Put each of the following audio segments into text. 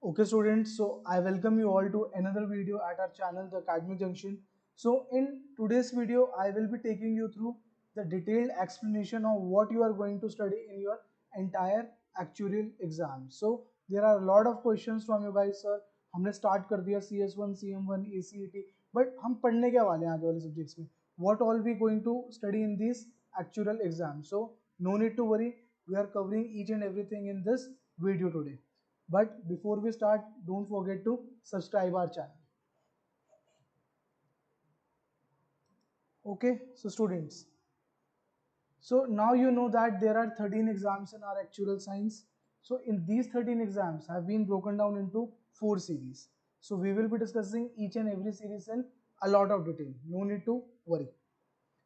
Okay students, so I welcome you all to another video at our channel, The Academic Junction. So in today's video, I will be taking you through the detailed explanation of what you are going to study in your entire actuarial exam. So there are a lot of questions from you guys, sir. हमने start कर दिया CS1, CM1, ACET, but हम पढ़ने क्या वाले हैं आगे वाले subjects में? What all we going to study in these actuarial exams? So no need to worry, we are covering each and everything in this video today. But before we start, don't forget to subscribe our channel. Okay, so students, so now you know that there are 13 exams in our actuarial science. So in these 13 exams have been broken down into 4 series. So we will be discussing each and every series in a lot of detail. No need to worry.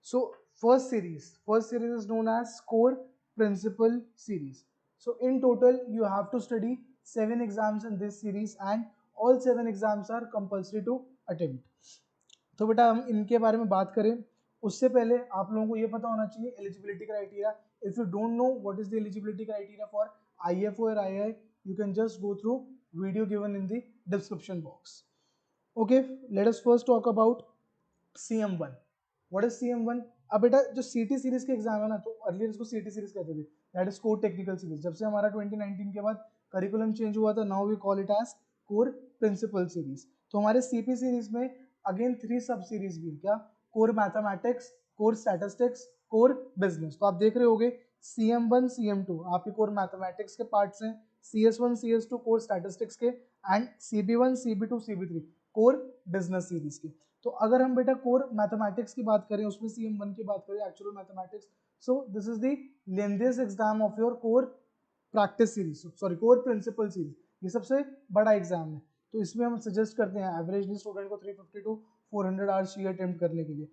So first series is known as core principal series. So in total you have to study 7 exams in this series and all 7 exams are compulsory to attempt. तो बेटा हम इनके बारे में बात करें उससे पहले आप लोगों को ये पता होना चाहिए eligibility criteria. If you don't know what is the eligibility criteria for IFO और II, you can just go through video given in the description box. Okay, let us first talk about CM1. What is CM1? अब बेटा जो CT series के exam है ना, तो earlier इसको CT series कहते थे, that is core technical series. जब से हमारा 2019 के बाद करिकुलम चेंज हुआ था, now we call it as core principle series. तो हमारे CP सीरीज में अगेन 3 सब सीरीज भी है. क्या? Core mathematics, core statistics, core business. तो आप देख रहे होगे CM1 CM2 आपके कोर मैथमेटिक्स के पार्ट्स हैं, CS1 CS2 कोर स्टैटिस्टिक्स के, and CB1 CB2 CB3 core business series के. तो अगर हम बेटा कोर मैथमेटिक्स की बात करें, उसमें CM1 की बात करें, actual mathematics, so this is the lengthiest exam of your core practice series, sorry core principle series. ये सबसे बड़ा एग्जाम है. तो इसमें हम सजेस्ट करते हैं एवरेजली स्टूडेंट को 350 टू 400 आवर्स चाहिए अटेम्प्ट करने के लिए.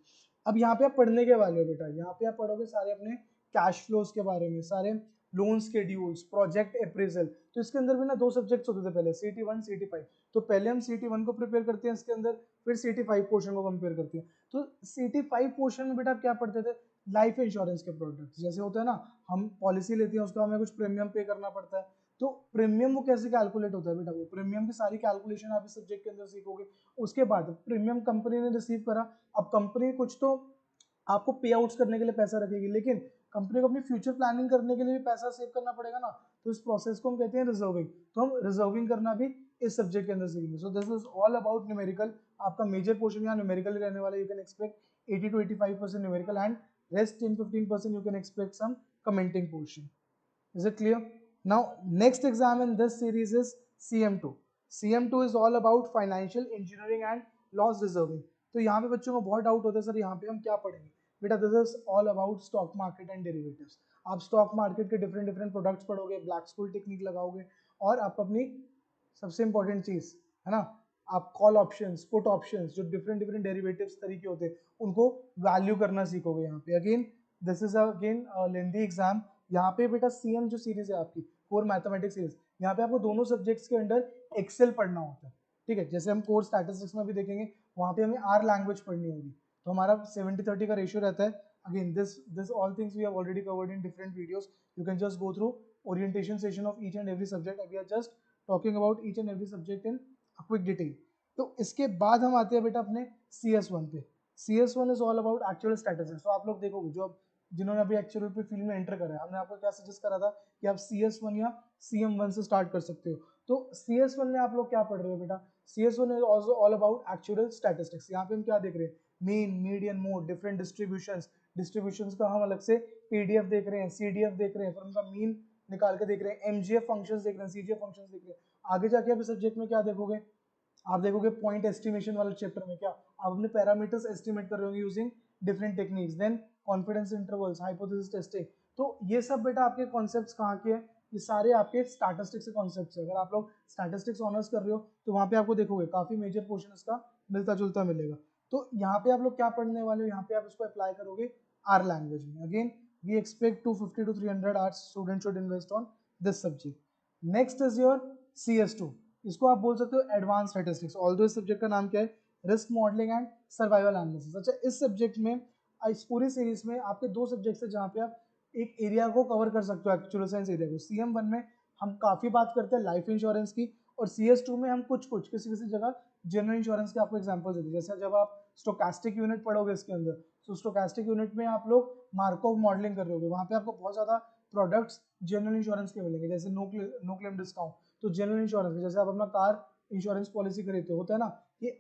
अब यहाँ पे आप पढ़ने के वाले हो बेटा, यहाँ पे आप पढ़ोगे सारे अपने कैश फ्लोज के बारे में, सारे लोन स्केड्यूल्स, प्रोजेक्ट अप्रेजल. तो इसके अंदर भी ना 2 सब्जेक्ट्स होते थे पहले, CT1 CT5. तो पहले हम CT1 को प्रिपेयर करते हैं इसके अंदर, फिर CT5 पोर्शन को कंपेयर करते हैं. तो CT5 पोर्शन में बेटा आप क्या पढ़ते थे? लाइफ इंश्योरेंस के प्रोडक्ट्स. जैसे होता है ना, हम पॉलिसी लेते हैं, उसका हमें कुछ प्रीमियम पे करना पड़ता है. तो प्रीमियम वो कैसे कैलकुलेट होता है बेटा? वो प्रीमियम की सारी कैलकुलेशन आप इस सब्जेक्ट के अंदर सीखोगे. उसके बाद प्रीमियम कंपनी ने रिसीव करा, अब कंपनी कुछ तो आपको पे आउट्स करने के लिए पैसा रखेगी, लेकिन कंपनी को अपनी फ्यूचर प्लानिंग करने के लिए भी पैसा सेव करना पड़ेगा ना. तो इस प्रोसेस को हम कहते हैं रिजर्विंग. तो हम रिजर्विंग करना भी इस सब्जेक्ट के अंदर सीखेंगे. So this is all about numerical. आपका मेजर पोर्शन यहाँ न्यूमेरिकल ही रहने वाला है. You can expect 80 to 85% numerical and rest 10-15% you can expect some commenting portion. Is it clear? Now next exam in this series is CM2. CM2 is all about financial engineering and loss reserving. तो यहाँ पे बच्चों को बहुत doubt होता है, sir यहाँ पे हम क्या पढ़ेंगे? बेटा this is all about stock market and derivatives. आप स्टॉक मार्केट के डिफरेंट डिफरेंट प्रोडक्ट्स पढ़ोगे, ब्लैक स्कूल टेक्निक लगाओगे, और आप अपनी सबसे इंपॉर्टेंट चीज है ना, आप कॉल ऑप्शंस, पुट ऑप्शंस, जो डिफरेंट डिफरेंट डेरिवेटिव्स तरीके होते हैं, उनको वैल्यू करना सीखोगे. यहाँ पे again this is again lengthy exam. यहाँ पे बेटा CM जो सीरीज है आपकी कोर मैथमेटिक्स सीरीज, यहाँ पे आपको दोनों सब्जेक्ट्स के अंडर एक्सेल पढ़ना होता है. ठीक है, जैसे हम कोर स्टैटिस्टिक्स में भी देखेंगे, वहाँ पे हमें R लैंग्वेज पढ़नी होगी. तो हमारा 70-30 का रेशियो रहता है. Again this all things we have already covered in different videos. You can just go through orientation session of each and every subject. We are just talking about each and every subject in quick detail. तो इसके बाद हम आते हैं बेटा अपने CS1 पे. CS1 is all about actual statistics. तो आप लोग देखोगे जो जिन्होंने अभी एक्चुअल पे फील्ड में एंटर करा है, हमने आपको क्या सजेस्ट करा था कि आप CS1 या CM1 से स्टार्ट कर सकते हो. तो CS1 में आप लोग क्या पढ़ रहे हो बेटा? CS1 is also all about actual statistics. यहाँ पे हम क्या देख रहे हैं? Mean, median, mode, different distributions का हम अलग से PDF देख रहे हैं, CDF देख रहे हैं, फिर उनका मीन निकाल के देख रहे हैं, MGF फंक्शंस देख रहे हैं, CGF फंक्शंस देख रहे हैं. आगे जाके आप इस सब्जेक्ट में क्या देखोगे? आप देखोगे पॉइंट एस्टिमेशन वाले चैप्टर में क्या आप अपने पैरामीटर्स एस्टिमेट कर रहे होंगे using different techniques. Then confidence intervals, hypothesis testing. तो ये सब बेटा आपके कॉन्सेप्ट्स कहाँ के हैं? ये सारे आपके स्टैटिस्टिक्स के कॉन्सेप्ट्स है. अगर आप लोग स्टैटिस्टिक्स ऑनर्स कर रहे हो तो वहाँ पे आपको देखोगे काफी मेजर पोर्शन इसका मिलता जुलता मिलेगा. तो यहाँ पे आप लोग क्या पढ़ने वाले हो? यहाँ पे आप इसको अप्लाई करोगे R लैंग्वेज में. Again we expect 250 to 300 hours student should invest on this subject. Next is your CS2. इसको आप बोल सकते हो एडवांस स्टैटिस्टिक्स. ऑल्दो इस सब्जेक्ट का नाम क्या है? Risk modelling and survival analysis. अच्छा, इस सब्जेक्ट में, इस पूरी सीरीज में आपके 2 सब्जेक्ट्स है जहाँ पे आप एक एरिया को कवर कर सकते हो, एक्चुअल साइंस एरिया को. CM1 में हम काफी बात करते हैं लाइफ इंश्योरेंस की, और CS2 में हम कुछ कुछ किसी किसी जगह जनरल इंश्योरेंस के आपको एग्जांपल देते हैं। जैसे जब आप स्टोकास्टिक यूनिट पढ़ोगे इसके अंदर, तो स्टोकास्टिक यूनिट में आप लोग मार्कोव मॉडलिंग कर रहे होगे, वहाँ पे आपको बहुत ज़्यादा प्रोडक्ट्स जनरल इंश्योरेंस के मिलेंगे, जैसे नो क्लेम डिस्काउंट। तो जनरल इंश्योरेंस में जैसे आप अपना कार इंश्योरेंस पॉलिसी खरीदते हो, होता है ना कि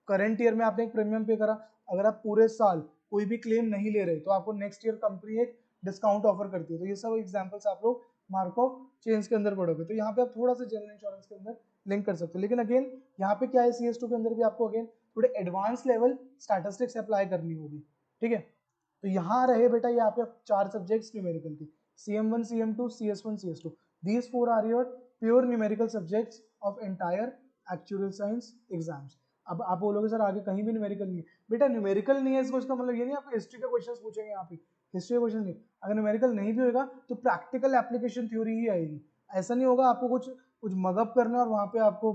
करंट ईयर में आपने एक प्रीमियम पे करा, अगर आप पूरे साल कोई भी क्लेम नहीं ले रहे तो आपको नेक्स्ट ईयर कंपनी एक डिस्काउंट ऑफर करती है। तो ये सब एग्जांपल्स आप लोग मार्कोव चेन्स के अंदर पढ़ोगे, तो यहाँ पे आप थोड़ा सा जनरल इंश्योरेंस के अंदर लिंक कर सकते हो। लेकिन अगेन यहाँ पे क्या है, CS2 के अंदर भी आपको अगेन थोड़े एडवांस लेवल स्टैटिस्टिक्स अप्लाई करनी होगी, ठीक है। तो यहाँ रहे बेटा ये आपके 4 सब्जेक्ट्स न्यूमेरिकल के, CM1 CM2 CS1 CS2, these 4 are your pure numerical subjects of entire actual science exams. अब आप बोलोगे सर आगे कहीं भी न्यूमेरिकल नहीं है, बेटा न्यूमेरिकल नहीं है इसको इसका मतलब ये नहीं आपको हिस्ट्री का क्वेश्चन पूछेंगे यहाँ पे, हिस्ट्री का क्वेश्चन नहीं। अगर न्यूमेरिकल नहीं भी होगा तो प्रैक्टिकल एप्लीकेशन थ्योरी ही आएगी। ऐसा नहीं होगा आपको कुछ मगअप करना है और वहाँ पे आपको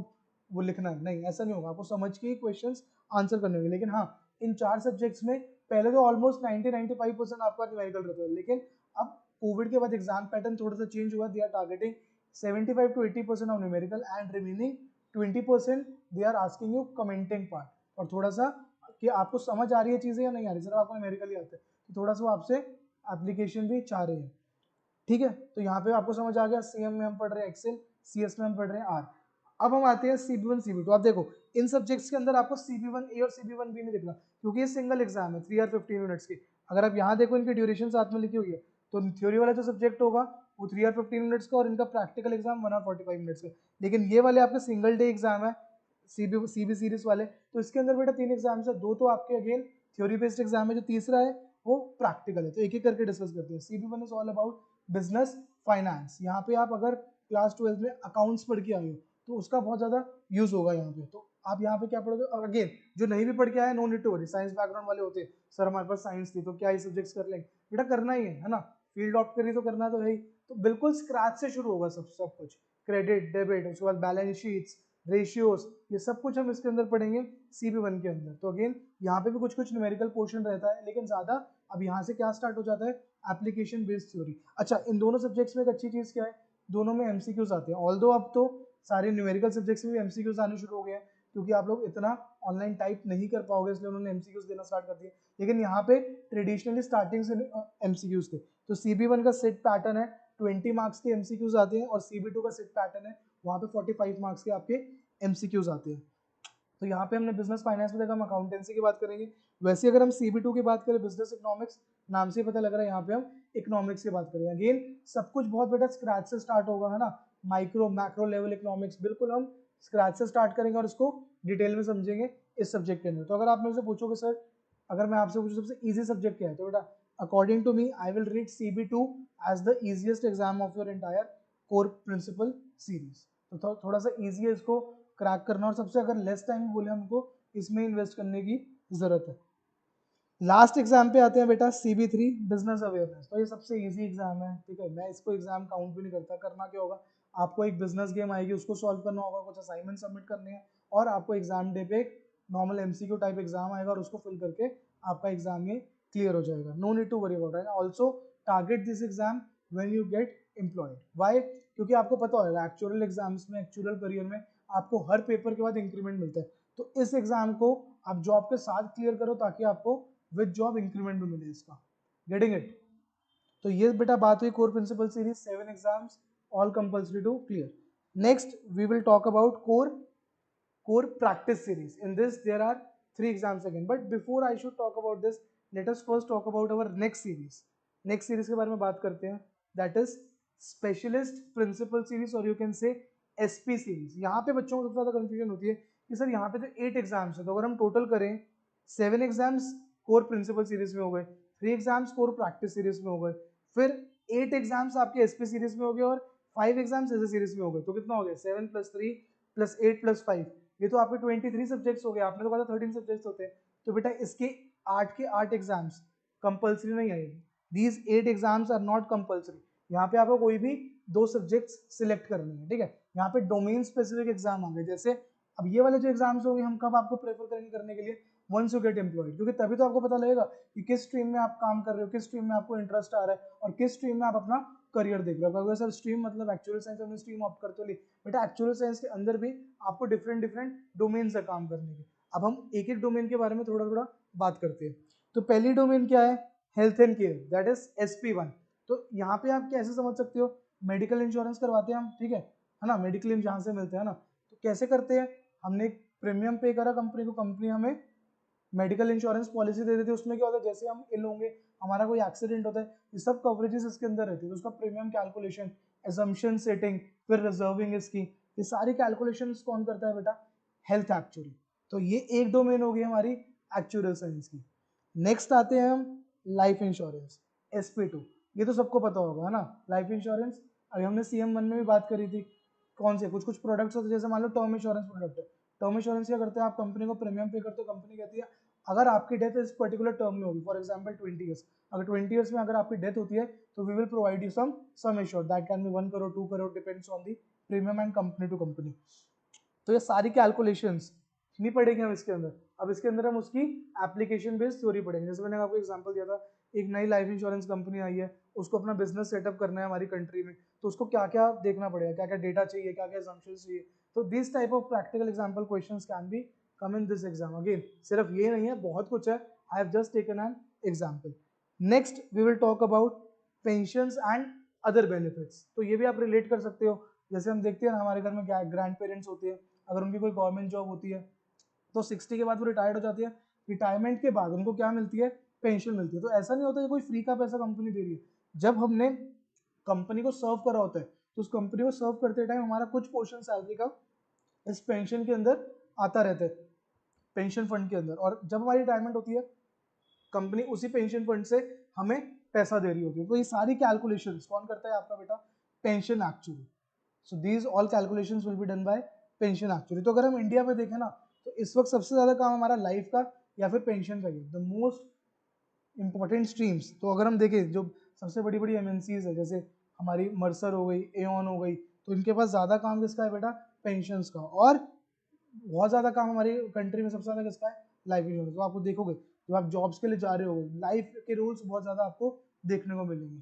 वो लिखना है, नहीं ऐसा नहीं होगा, आपको समझ के ही क्वेश्चंस आंसर करने होंगे। लेकिन हाँ, इन 4 सब्जेक्ट्स में पहले तो ऑलमोस्ट 90-95% आपका न्यूमेरिकल रहता है, लेकिन अब कोविड के बाद एग्जाम पैटर्न थोड़ा सा चेंज हुआ। They are targeting 75 to 80% of numerical and remaining 20% they are asking you commenting part, और थोड़ा सा कि आपको समझ आ रही है चीजें या नहीं आ रही, सिर्फ आपको न्यूमेरिकल ही आता है, तो थोड़ा सा वो आपसे एप्लीकेशन भी चाह रहे हैं, ठीक है। तो यहाँ पे आपको समझ आ गया, CM में हम पढ़ रहे हैं एक्सेल, CS में हम पढ़ रहे हैं R। अब हम आते हैं CB1 CB2। आप देखो इन सब्जेक्ट्स के अंदर आपको CB1A और CB1B नहीं दिखना, क्योंकि ये सिंगल एग्जाम है 3 और 15 मिनट्स की। अगर आप यहाँ देखो इनकी ड्यूरेशन साथ में लिखी हुई है, तो थ्योरी वाला जो सब्जेक्ट होगा वो 3 और 15 मिनट्स का, और इनका प्रैक्टिकल एग्जाम 1 और 45 मिनट्स का। लेकिन ये वाले आपके सिंगल डे एग्जाम है CB सीरीज वाले, तो इसके अंदर बेटा 3 एग्जाम्स है, 2 तो आपके अगेन थ्योरी बेस्ड एग्जाम है, जो तीसरा है वो प्रैक्टिकल है। तो एक एक करके डिस्कस करते हैं। CB1 is all about business finance. यहाँ पे आप अगर क्लास 12 में अकाउंट्स पढ़ के आए हो तो उसका बहुत ज्यादा यूज होगा यहाँ पे। तो आप यहाँ पे क्या पढ़ोगे, अगेन जो नहीं भी पढ़ के आए no need to worry, science background वाले होते हैं, सर हमारे पास साइंस थी तो क्या ये सब्जेक्ट्स कर लेंगे, बेटा करना ही है ना, फील्ड ऑप्ट करी तो करना तो है ही। तो बिल्कुल स्क्रैच से शुरू होगा सब कुछ, क्रेडिट डेबिट, उसके बाद बैलेंस शीट्स, रेशियोज, ये सब कुछ हम इसके अंदर पढ़ेंगे CB1 के अंदर। तो अगेन यहाँ पे भी कुछ कुछ न्यूमेरिकल पोर्शन रहता है, लेकिन ज्यादा अब यहाँ से क्या स्टार्ट हो जाता है, एप्लीकेशन बेस्ड थ्योरी। अच्छा, इन दोनों सब्जेक्ट्स में एक अच्छी चीज क्या है, दोनों में MCQs आते हैं। ऑल्दो अब तो सारे न्यूमेरिकल सब्जेक्ट्स में भी MCQs आने शुरू हो गए हैं, क्योंकि आप लोग इतना ऑनलाइन टाइप नहीं कर पाओगे, इसलिए उन्होंने MCQs देना स्टार्ट कर दिया। लेकिन यहाँ पे ट्रेडिशनली स्टार्टिंग से MCQs थे। तो CB1 का सेट पैटर्न है 20 मार्क्स के MCQs आते हैं, और CB2 का सेट पैटर्न है वहाँ पे 45 मार्क्स के आपके MCQs आते हैं। तो यहाँ पे हमने बिजनेस फाइनेंस में देखा, हम अकाउंटेंसी की बात करेंगे। वैसे अगर हम CB2 की बात करें, बिजनेस इकोनॉमिक्स, नाम से ही पता लग रहा है यहाँ पे हम इकोनॉमिक्स की बात करेंगे। अगेन सब कुछ बहुत बेटा स्क्रैच से स्टार्ट होगा, है ना, माइक्रो मैक्रो लेवल इकोनॉमिक्स बिल्कुल हम स्क्रैच से स्टार्ट करेंगे और इसको डिटेल में समझेंगे इस सब्जेक्ट के अंदर। तो अगर आप मेरे से पूछोगे सर, अगर मैं आपसे पूछूं सबसे इजी सब्जेक्ट क्या है, तो बेटा according to me I will read CB2 as the easiest exam of your entire core principle series. तो थोड़ा सा इजी है इसको क्रैक करना, और सबसे अगर लेस टाइम बोले हमको इसमें इन्वेस्ट करने की जरूरत है। लास्ट एग्जाम पे आते हैं बेटा CB3 बिजनेस अवेयरनेस। तो ये सबसे इजी एग्जाम है, ठीक है, मैं इसको एग्जाम काउंट भी नहीं करता। करना क्या होगा, आपको एक बिजनेस गेम आएगी, उसको सॉल्व करना होगा, कुछ असाइनमेंट सबमिट करने हैं, और आपको एग्जाम डे पे एक नॉर्मल MCQ टाइप एग्जाम आएगा, और उसको फिल करके आपका एग्जाम ये क्लियर हो जाएगा। No need to worry about it. Also target this exam when you get employed. Why? क्योंकि आपको पता होगा एक्चुअल एग्जाम्स में, एक्चुअल करियर में आपको हर पेपर के बाद इंक्रीमेंट मिलता है। तो इस एग्जाम को आप जॉब के साथ क्लियर करो, ताकि आपको विद जॉब इंक्रीमेंट भी मिले इसका। Getting it? तो ये बेटा बात हुई core principle series, 7 exams, all compulsory to clear. Next we will talk about core practice series. In this there are 3 exams again, but before I should talk about this, let us first talk about our next series. Next series के बारे में बात करते हैं, that is specialist principle series, और you can say SP series. यहाँ पे बच्चों को सबसे ज्यादा कंफ्यूजन होती है कि सर यहाँ पे तो 8 एग्जाम्स है, तो अगर हम टोटल करें 7 एग्जाम्स कोर प्रिंसिपल सीरीज में हो गए, 3 एग्जाम्स कोर प्रैक्टिस सीरीज में हो गए, फिर 8 एग्जाम्स आपके SP सीरीज में हो गए, और 5 एग्जाम्स ऐसे सीरीज में हो गए। तो कितना हो गया, 7 + 3 + 8 + 5, ये तो आपके 23 सब्जेक्ट्स हो गए। आपने तो कहा था 13 सब्जेक्ट्स होते हैं, तो बेटा इसके 8 के 8 एग्जाम्स कंपल्सरी नहीं आएगी। These 8 exams are not compulsory. यहाँ पे आपको कोई भी 2 सब्जेक्ट्स सिलेक्ट करने हैं, ठीक है। यहाँ पे डोमेन स्पेसिफिक एग्जाम आ गए, जैसे अब ये वाले जो एग्जाम्स होंगे हम कब आपको प्रेफर करेंगे करने के लिए, वंस यू गेट एम्प्लॉयड, क्योंकि तभी तो आपको पता लगेगा कि किस स्ट्रीम में आप काम कर रहे हो, किस स्ट्रीम में आपको इंटरेस्ट आ रहा है और किस स्ट्रीम में आप अपना करियर देख रहे हो। अगर सर स्ट्रीम मतलब एक्चुअल साइंस हमने स्ट्रीम ऑप्ट कर तो ली, बेटा एक्चुअल साइंस के अंदर भी आपको डिफरेंट डिफरेंट डोमेन से काम करने के। अब हम एक एक डोमेन के बारे में थोड़ा थोड़ा बात करते हैं। तो पहली डोमेन क्या है, health and care, that is SP1। तो यहाँ पे आप कैसे समझ सकते हो, मेडिकल इंश्योरेंस करवाते हैं हम, ठीक है ना, मेडिक्लेम जहाँ से मिलते हैं ना, तो कैसे करते हैं, हमने एक प्रीमियम पे करा कंपनी को, कंपनी हमें मेडिकल इंश्योरेंस पॉलिसी दे देती है। उसमें क्या होता है, जैसे हम इल होंगे, हमारा कोई एक्सीडेंट होता है, ये सब कवरेजेस इसके अंदर रहती है। तो उसका प्रीमियम कैलकुलेशन, एजम्पशन सेटिंग, फिर रिजर्विंग इसकी, ये सारी कैलकुलेशन कौन करता है बेटा, हेल्थ एक्चुअली। तो ये एक डोमेन होगी हमारी एक्चुअल साइंस की। नेक्स्ट आते हैं हम लाइफ इंश्योरेंस, SP2। ये तो सबको पता होगा है ना, लाइफ इंश्योरेंस। अभी हमने CM1 में भी बात करी थी, कौन से कुछ कुछ प्रोडक्ट्स होते हैं, जैसे मान लो टर्म इंश्योरेंस प्रोडक्ट है। टर्म इंश्योरेंस क्या करते हैं, आप कंपनी को प्रीमियम पे करते हो, कंपनी कहती है अगर आपकी डेथ इस पर्टिकुलर टर्म में होगी, फॉर एग्जांपल 20 ईयर्स, अगर 20 ईयर्स में अगर आपकी डेथ होती है तो we will provide you sum assured that can be 1 crore 2 crore, depends on the premium and company to company. तो ये सारी कैलकुलेशंस नहीं पड़ेगी हम इसके अंदर। अब इसके अंदर हम उसकी एप्लीकेशन बेस्ड थ्योरी पढ़ेंगे। जैसे मैंने आपको एग्जांपल दिया था, एक नई लाइफ इंश्योरेंस कंपनी आई है, उसको अपना बिजनेस सेटअप करना है हमारी कंट्री में, तो उसको क्या क्या देखना पड़ेगा, क्या क्या डेटा चाहिए, क्या क्या assumptions चाहिए। So this type of practical example questions can be come in this exam. Again सिर्फ ये नहीं है, बहुत कुछ है, I have just taken an example. Next we will talk about pensions and other benefits. तो ये भी आप रिलेट कर सकते हो, जैसे हम देखते हैं ना हमारे घर में ग्रैंड पेरेंट्स होते हैं, अगर उनकी कोई गवर्नमेंट जॉब होती है तो 60 के बाद वो रिटायर्ड हो जाती है, रिटायरमेंट के बाद उनको क्या मिलती है, पेंशन मिलती है। तो ऐसा नहीं होता कि कोई फ्री का पैसा कंपनी दे रही है, जब हमने कंपनी को सर्व करा होता है तो उस कंपनी को सर्व करते टाइम हमारा कुछ पोर्शन सैलरी का इस पेंशन के अंदर आता रहता है, पेंशन फंड के अंदर, और जब हमारी रिटायरमेंट होती है कंपनी उसी पेंशन फंड से हमें पैसा दे रही होती है। तो ये सारी कैलकुलेशंस कौन करता है, आपका बेटा pension actually. So these all calculations will be done by pension actually. तो अगर हम इंडिया में देखें ना, तो इस वक्त सबसे ज्यादा काम हमारा लाइफ का या फिर पेंशन का ही है, द मोस्ट इंपॉर्टेंट स्ट्रीम्स। तो अगर हम देखें जो सबसे बड़ी बड़ी MNCs है, जैसे हमारी मर्सर हो गई, एऑन हो गई, तो इनके पास ज्यादा काम किसका है बेटा, पेंशंस का। और बहुत ज्यादा काम हमारी कंट्री में सबसे ज्यादा किसका है, लाइफ इंश्योरेंस। तो आपको देखोगे जब आप जॉब्स के लिए जा रहे हो, लाइफ के रूल्स बहुत ज्यादा आपको देखने को मिलेंगे।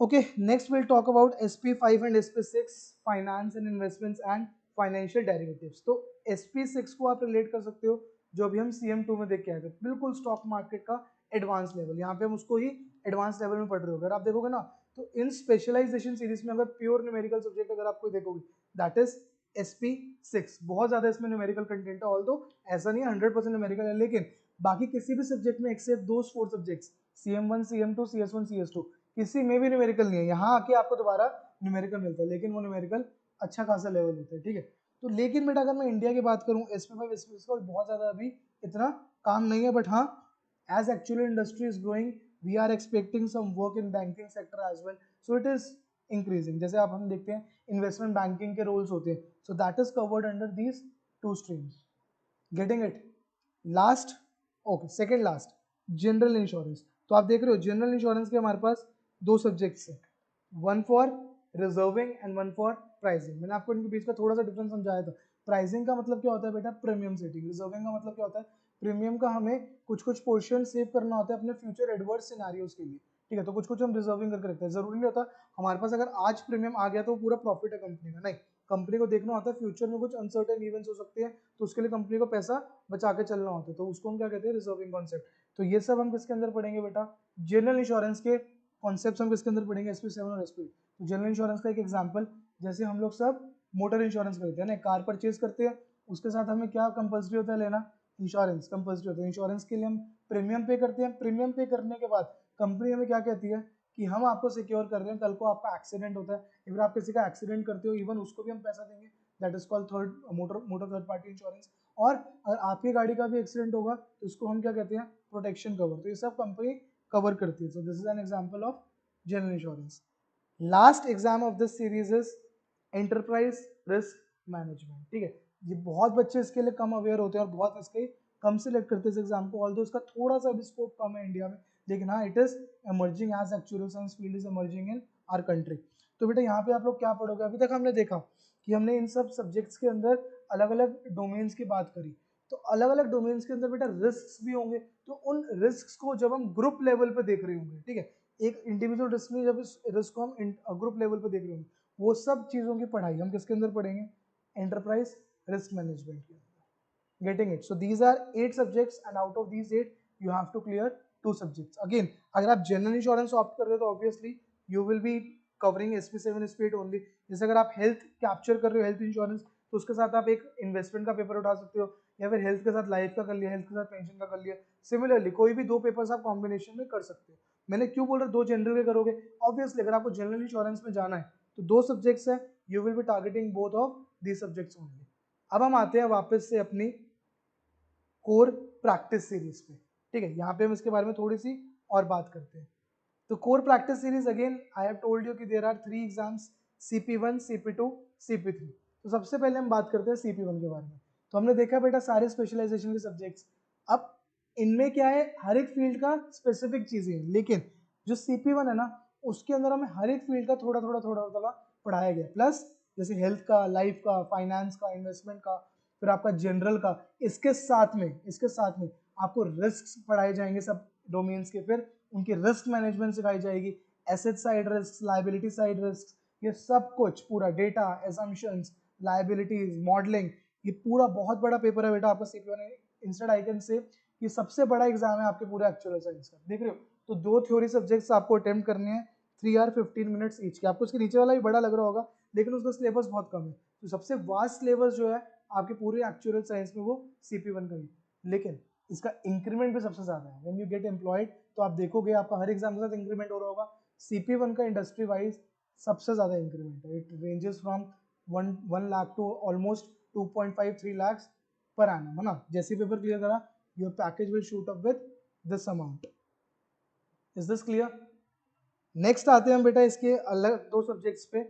Okay, next will talk about SP5 and SP6, finance and investments and financial derivatives. तो SP6 को आप रिलेट कर सकते हो जो अभी हम CM2 में देख के आए थे, बिल्कुल स्टॉक मार्केट का एडवांस लेवल, यहाँ पे हम उसको ही एडवांस लेवल में पढ़ रहे हो। अगर आप देखोगे ना, तो इन स्पेशलाइजेशन सीरीज में अगर प्योर न्यूमेरिकल सब्जेक्ट अगर आप कोई देखोगे, दैट इज SP6। बहुत ज्यादा इसमें न्यूमेरिकल कंटेंट है, ऑल्दो ऐसा नहीं है 100% न्यूमेरिकल है, लेकिन बाकी किसी भी सब्जेक्ट में एक्सेप्ट दो 4 subjects, CM1 CM2 CS1 CS2, किसी में भी न्यूमेरिकल नहीं है। यहाँ आके आपको दोबारा न्यूमेरिकल मिलता है, लेकिन वो न्यूमेरिकल अच्छा खासा लेवल होता है, ठीक है। तो लेकिन बेटा अगर मैं इंडिया की बात करूँ, SP5 SP6 का बहुत ज्यादा अभी इतना काम नहीं है, बट हाँ as actually industry is growing, we are expecting some work in banking sector as well, so it is increasing। जैसे आप हम देखते हैं इन्वेस्टमेंट बैंकिंग के रोल्स होते हैं, so that is covered under these two streams, getting it। Last, okay second last, general insurance. तो आप देख रहे हो जनरल इंश्योरेंस के हमारे पास दो सब्जेक्ट्स हैं, one for reserving and one for pricing. मैंने आपको इनके बीच का थोड़ा सा डिफरेंस समझाया था। प्राइसिंग का मतलब क्या होता है बेटा, प्रीमियम सेटिंग। रिजर्विंग का मतलब क्या होता है, प्रीमियम का हमें कुछ कुछ पोर्शन सेव करना होता है अपने फ्यूचर एडवर्स सिनेरियोज के लिए, ठीक है। तो कुछ कुछ हम रिजर्विंग करके रखते हैं, जरूरी नहीं होता हमारे पास अगर आज प्रीमियम आ गया तो पूरा प्रॉफिट है कंपनी का, नहीं। कंपनी को देखना होता है फ्यूचर में कुछ अनसर्टेन इवेंट्स हो सकते हैं, तो उसके लिए कंपनी को पैसा बचा के चलना होता है, तो उसको हम क्या कहते हैं, रिजर्विंग कॉन्सेप्ट। तो ये सब हम किसके अंदर पढ़ेंगे बेटा, जनरल इंश्योरेंस के कॉन्सेप्ट हम किसके अंदर पढ़ेंगे, SP7 और SP। तो जनरल इंश्योरेंस का एक एग्जांपल, जैसे हम लोग सब मोटर इंश्योरेंस खरीदते हैं ना, कार परचेज करते हैं, उसके साथ हमें क्या कंपल्सरी होता है लेना, इंश्योरेंस कंपल्सरी होता है। इंश्योरेंस के लिए हम प्रीमियम पे करते हैं, प्रीमियम पे करने के बाद कंपनी हमें क्या कहती है कि हम आपको सिक्योर कर रहे हैं, कल को आपका एक्सीडेंट होता है या फिर आप किसी का एक्सीडेंट करते हो, इवन उसको भी हम पैसा देंगे, that is called third motor third party insurance. और अगर आपकी गाड़ी का भी एक्सीडेंट होगा तो इसको हम क्या कहते हैं, प्रोटेक्शन कवर। तो ये सब कंपनी कवर करती है। So this is an example of general insurance. Last exam of this series is enterprise risk management, ठीक है। ये बहुत बच्चे इसके लिए कम अवेयर होते हैं और बहुत इसके कम सिलेक्ट करते हैं इस एग्जाम को, ऑल्दो इसका थोड़ा सा भी स्कोप कम है इंडिया में, लेकिन हाँ it is emerging as actual science field is emerging in our country. तो बेटा यहाँ पे आप लोग क्या पढ़ोगे, अभी तक हमने देखा कि हमने इन सब सब्जेक्ट्स के अंदर अलग अलग डोमेन्स की बात करी। तो अलग अलग डोमेन्स के अंदर बेटा रिस्क भी होंगे, तो उन रिस्क को जब हम ग्रुप लेवल पे देख रहे होंगे, ठीक है, एक इंडिविजुअल रिस्क नहीं, जब इस रिस्क को हम ग्रुप लेवल पे देख रहे होंगे, वो सब चीज़ों की पढ़ाई हम किसके अंदर पढ़ेंगे, एंटरप्राइज रिस्क मैनेजमेंट के अंदर। Getting it? So these are 8 subjects and out of these 8 you have to clear 2 subjects. Again अगर आप जनरल इंश्योरेंस ऑप्ट कर रहे हो तो obviously you will be covering SP7 SP8 only. जैसे अगर आप हेल्थ कैप्चर कर रहे हो, हेल्थ इंश्योरेंस, तो उसके साथ आप एक इन्वेस्टमेंट का पेपर उठा सकते हो, या फिर हेल्थ के साथ लाइफ का कर लिया, हेल्थ के साथ पेंशन का कर लिया। सिमिलरली कोई भी 2 पेपर्स आप कॉम्बिनेशन में कर सकते हो। मैंने क्यों बोल रहा 2 जनरल के करोगे, ऑब्वियसली अगर आपको जनरल इंश्योरेंस में जाना है तो 2 सब्जेक्ट्स है, you will B targeting both of the subjects only. अब हम आते हैं वापस से अपनी कोर प्रैक्टिस सीरीज पे, ठीक है, यहाँ पे हम इसके बारे में थोड़ी सी और बात करते हैं। तो core practice series, again I have told you कि there are 3 exams, CP1, CP2, CP3। तो सबसे पहले हम बात करते हैं CP1 के बारे में। तो हमने देखा बेटा सारे स्पेशलाइजेशन के सब्जेक्ट्स। अब इनमें क्या है, हर एक फील्ड का स्पेसिफिक चीजें हैं, लेकिन जो CP1 है ना, उसके अंदर हमें हर एक फील्ड का थोड़ा थोड़ा पढ़ाया गया। प्लस जैसे हेल्थ का, लाइफ का, फाइनेंस का, इन्वेस्टमेंट का, फिर आपका जनरल का, इसके साथ में आपको रिस्क पढ़ाए जाएंगे सब डोमेन्स के, फिर उनकी रिस्क मैनेजमेंट सिखाई जाएगी, asset side risk, liability side risk, ये सब कुछ पूरा डेटा, एजम्पशंस, लायबिलिटीज, मॉडलिंग, ये पूरा बहुत बड़ा पेपर है बेटा आपका CP1। Instead I can say कि सबसे बड़ा एग्जाम है आपके पूरे एक्चुअल साइंस का, देख रहे हो। तो 2 थ्योरी सब्जेक्ट्स आपको अटेम्प्ट करने हैं, 3 आवर 15 मिनट्स ईच के। आपको उसके नीचे वाला भी बड़ा लग रहा होगा, लेकिन उसका सिलेबस बहुत कम है। तो सबसे वास्ट सिलेबस जो है आपके पूरे एक्चुअल साइंस में वो CP1 का ही, लेकिन इसका इंक्रीमेंट भी सबसे ज्यादा है। व्हेन यू गेट एम्प्लॉयड तो आप देखोगे आपका हर एग्जाम के साथ इंक्रीमेंट हो रहा होगा। CP1 का इंडस्ट्री वाइज सबसे ज्यादा इंक्रीमेंट है। It ranges from 1 lakh to almost 2.5-3 lakh per annum, है ना। जैसे पेपर क्लियर करा, your package will shoot up with this amount. Is this clear? Next आते हैं हम बेटा इसके अलग 2 सब्जेक्ट्स पे,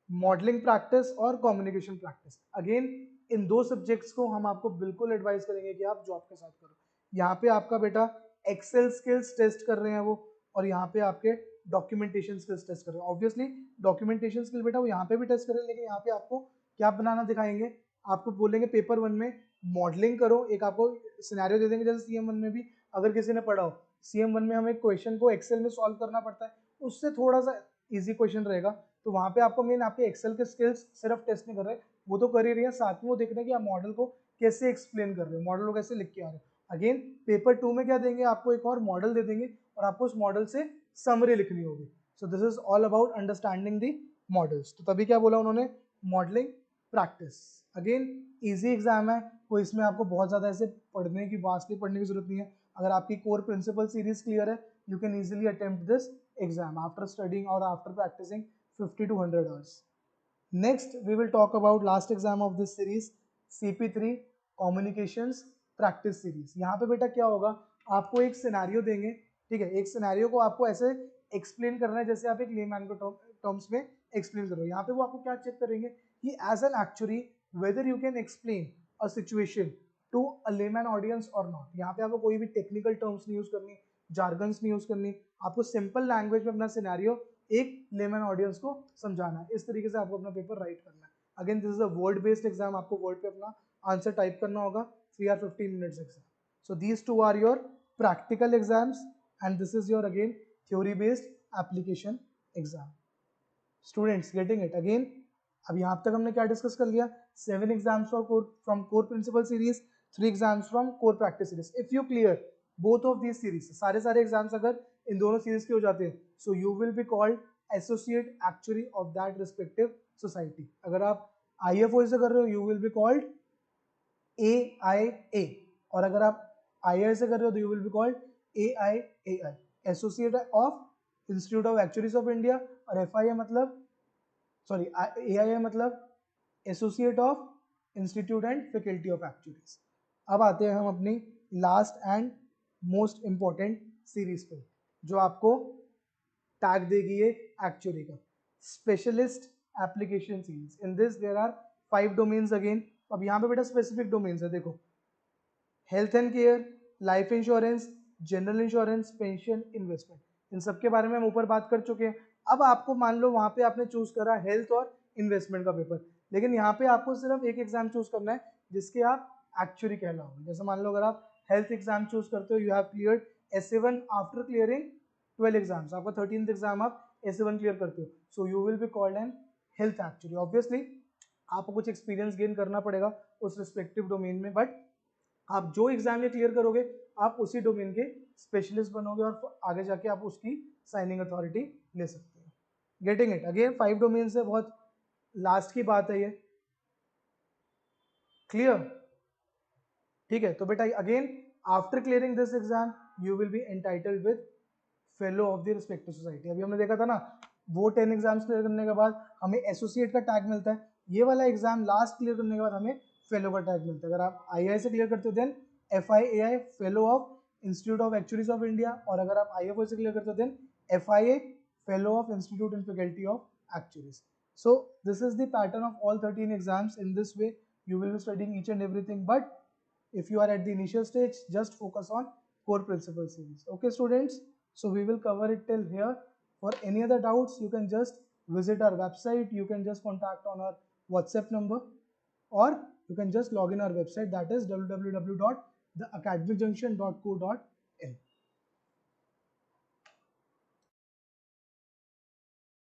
मॉडलिंग प्रैक्टिस और कम्युनिकेशन प्रैक्टिस। अगेन इन 2 सब्जेक्ट्स को हम आपको बिल्कुल एडवाइस करेंगे कि आप जॉब के साथ करो। यहाँ पे आपका बेटा एक्सेल स्किल्स टेस्ट कर रहे हैं वो, और यहाँ पे आपके डॉक्यूमेंटेशन स्किल्स टेस्ट कर रहे हैं। ऑब्वियसली डॉक्यूमेंटेशन स्किल बेटा वो यहाँ पे भी टेस्ट कर रहे हैं, लेकिन यहाँ पे आपको क्या बनाना दिखाएंगे, आपको बोलेंगे पेपर 1 में मॉडलिंग करो, एक आपको सिनेरियो दे देंगे जैसे CM1 में भी अगर किसी ने पढ़ा हो। CM1 में हमें क्वेश्चन को एक्सेल में सॉल्व करना पड़ता है, उससे थोड़ा सा इजी क्वेश्चन रहेगा। तो वहाँ पे आपको मेन आपके एक्सेल के स्किल्स सिर्फ टेस्ट नहीं कर रहे, वो तो कर ही रही है, साथ में वो देख रहे हैं कि आप मॉडल को कैसे एक्सप्लेन कर रहे हो, मॉडल को कैसे लिख के आ रहे हो। अगेन पेपर 2 में क्या देंगे, आपको एक और मॉडल दे देंगे और आपको उस मॉडल से समरी लिखनी होगी। So this is all about understanding the models. तो तभी क्या बोला उन्होंने, modelling practice. Again easy exam है, कोई इसमें आपको बहुत ज्यादा ऐसे पढ़ने की वास्टली पढ़ने की जरूरत नहीं है। अगर आपकी कोर प्रिंसिपल सीरीज क्लियर है, you can easily attempt this exam after studying or after practicing 50 to 100 hours. Next, we will talk about last exam of this series, CP3 Communications Practice Series. यहाँ पे बेटा क्या होगा, आपको एक scenario देंगे, ठीक है, एक सिनेरियो को आपको ऐसे एक्सप्लेन करना है जैसे आप एक लेमैन के टर्म्स में एक्सप्लेन करो। यहाँ पे वो आपको क्या चेक करेंगे कि as an actually whether you can explain a situation to a layman audience और नॉट। यहाँ पे आपको कोई भी टेक्निकल टर्म्स नहीं यूज करनी, जार्गन्स नहीं यूज करनी, आपको सिंपल लैंग्वेज में अपना सिनेरियो एक लेमन ऑडियंस को समझाना है। इस तरीके से आपको अपना पेपर राइट करना है। Again this is a word based exam, आपको वर्ड पे अपना आंसर टाइप करना होगा। 3 और 15 minutes exam. So these 2 are your practical exams and this is your again theory based application exam. Students getting it? Again अब यहाँ तक हमने क्या डिस्कस कर लिया, 7 exams from core principle series, 3 exams from core practice series. If you clear both of these series, सारे exams अगर इन दोनों सीरीज के हो जाते हैं, so you will be called associate actuary of that respective society. अगर आप IFO से कर रहे हो, you will be called AIA, और अगर आप IIA से कर रहे हो तो you will be called AIAI, associate of institute of actuaries of India, और FIA मतलब सॉरी AIA मतलब associate of institute and faculty of actuaries. अब आते हैं हम अपनी last and most important series पे, जो आपको टैग देगी ये एक्चुअली का, specialist application series. In this there are 5 domains again. अब यहाँ पे बेटा स्पेसिफिक डोमेन्स है, देखो, health and care, life insurance, general insurance, pension, investment, इन सब के बारे में हम ऊपर बात कर चुके हैं। अब आपको मान लो वहां पे आपने चूज करा हेल्थ और इन्वेस्टमेंट का पेपर, लेकिन यहाँ पे आपको सिर्फ एक एग्जाम चूज करना है जिसके आप एक्चुअली कहलाओगे। जैसे मान लो अगर आप हेल्थ एग्जाम चूज करते हो, you have cleared SA1 after clearing 12 exams, आपका 13th एग्जाम आप SA1 क्लियर करते हो, so you will be called an health actually. Obviously आपको कुछ एक्सपीरियंस गेन करना पड़ेगा उस रिस्पेक्टिव डोमेन में, बट आप जो एग्जाम ये क्लियर करोगे आप उसी डोमेन के स्पेशलिस्ट बनोगे और आगे जाके आप उसकी साइनिंग अथॉरिटी ले सकते हो। Getting it? अगेन 5 डोमेन से बहुत लास्ट की बात है ये, क्लियर? ठीक है, तो बेटा again after clearing this exam you will B entitled with fellow of the respective society. अभी हमने देखा था ना, वो 10 एग्जाम्स क्लियर करने के बाद हमें एसोसिएट का टैग मिलता है, ये वाला एग्जाम लास्ट क्लियर करने के बाद हमें फेलो का टैग मिलता है। अगर आप आई से क्लियर करते हो then FIAI fellow of institute of actuaries of India, और अगर आप IFO से क्लियर करते हो then FIA fellow of institute and faculty of actuaries. So this is the pattern of all 13 exams. In this way you will be studying each and everything, but if you are at the initial stage, just focus on core principles series. Okay students, so we will cover it till here. For any other doubts you can just visit our website, you can just contact on our WhatsApp number, or you can just log in our website, that is www.theacademicjunction.co.in.